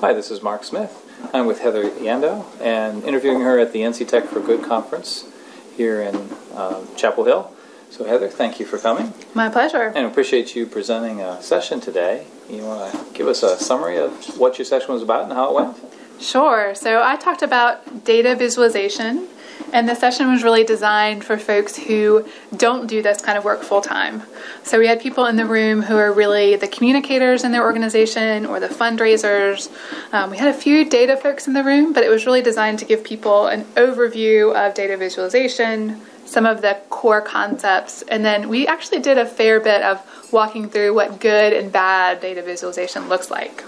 Hi, this is Mark Smith. I'm with Heather Yandow and interviewing her at the NC Tech for Good conference here in Chapel Hill. So Heather, thank you for coming. My pleasure. And appreciate you presenting a session today. You want to give us a summary of what your session was about and how it went? Sure. So I talked about data visualization, and the session was really designed for folks who don't do this kind of work full time. So we had people in the room who are really the communicators in their organization or the fundraisers. We had a few data folks in the room, but it was really designed to give people an overview of data visualization, some of the core concepts, and then we actually did a fair bit of walking through what good and bad data visualization looks like.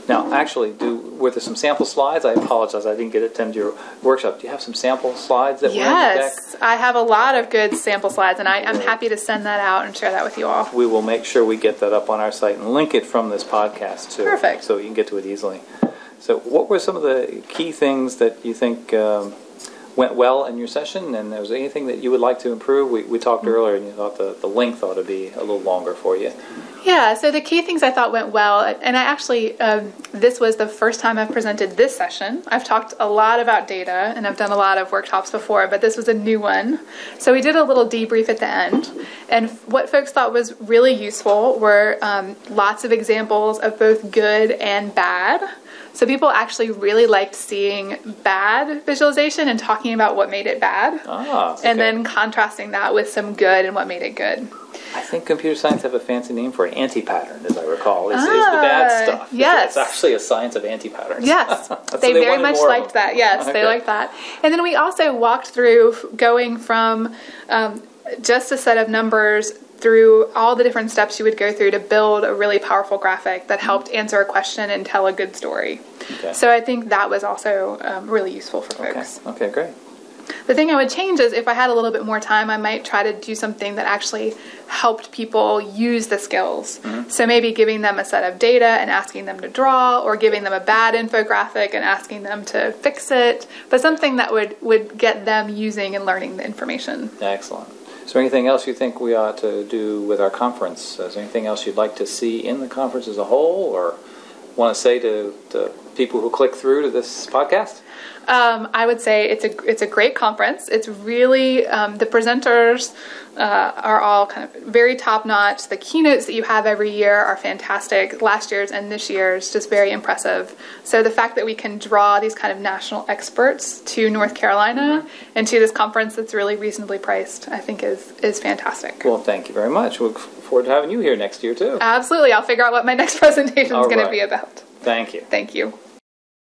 Now, actually, were there some sample slides? I apologize, I didn't get to attend your workshop. Do you have some sample slides that were in the deck? Yes, I have a lot of good sample slides, and I'm happy to send that out and share that with you all. We will make sure we get that up on our site and link it from this podcast, too. Perfect. So you can get to it easily. So what were some of the key things that you think went well in your session, and was there anything that you would like to improve? We talked earlier, and you thought the length ought to be a little longer for you. Yeah, so the key things I thought went well, and I actually, this was the first time I've presented this session. I've talked a lot about data, and I've done a lot of workshops before, but this was a new one. So we did a little debrief at the end, and what folks thought was really useful were lots of examples of both good and bad. So people actually really liked seeing bad visualization and talking about what made it bad, okay. And then contrasting that with some good and what made it good. I think computer science have a fancy name for an anti-pattern, as I recall, is the bad stuff. Yes. It's actually a science of anti-patterns. Yes, So they very much liked them. that. Yes, Okay. they liked that. And then we also walked through going from just a set of numbers through all the different steps you would go through to build a really powerful graphic that helped answer a question and tell a good story. Okay. So I think that was also really useful for folks. Okay, great. The thing I would change is if I had a little bit more time, I might try to do something that actually helped people use the skills. Mm-hmm. So maybe giving them a set of data and asking them to draw, or giving them a bad infographic and asking them to fix it, but something that would get them using and learning the information. Excellent. Is there anything else you think we ought to do with our conference? Is there anything else you'd like to see in the conference as a whole, or want to say to people who click through to this podcast? I would say it's a great conference. It's really, the presenters are all kind of very top-notch. The keynotes that you have every year are fantastic. Last year's and this year's just very impressive. So the fact that we can draw these kind of national experts to North Carolina and to this conference that's really reasonably priced, I think is fantastic. Well, thank you very much. We look forward to having you here next year, too. Absolutely. I'll figure out what my next presentation is going to be about. Thank you. Thank you.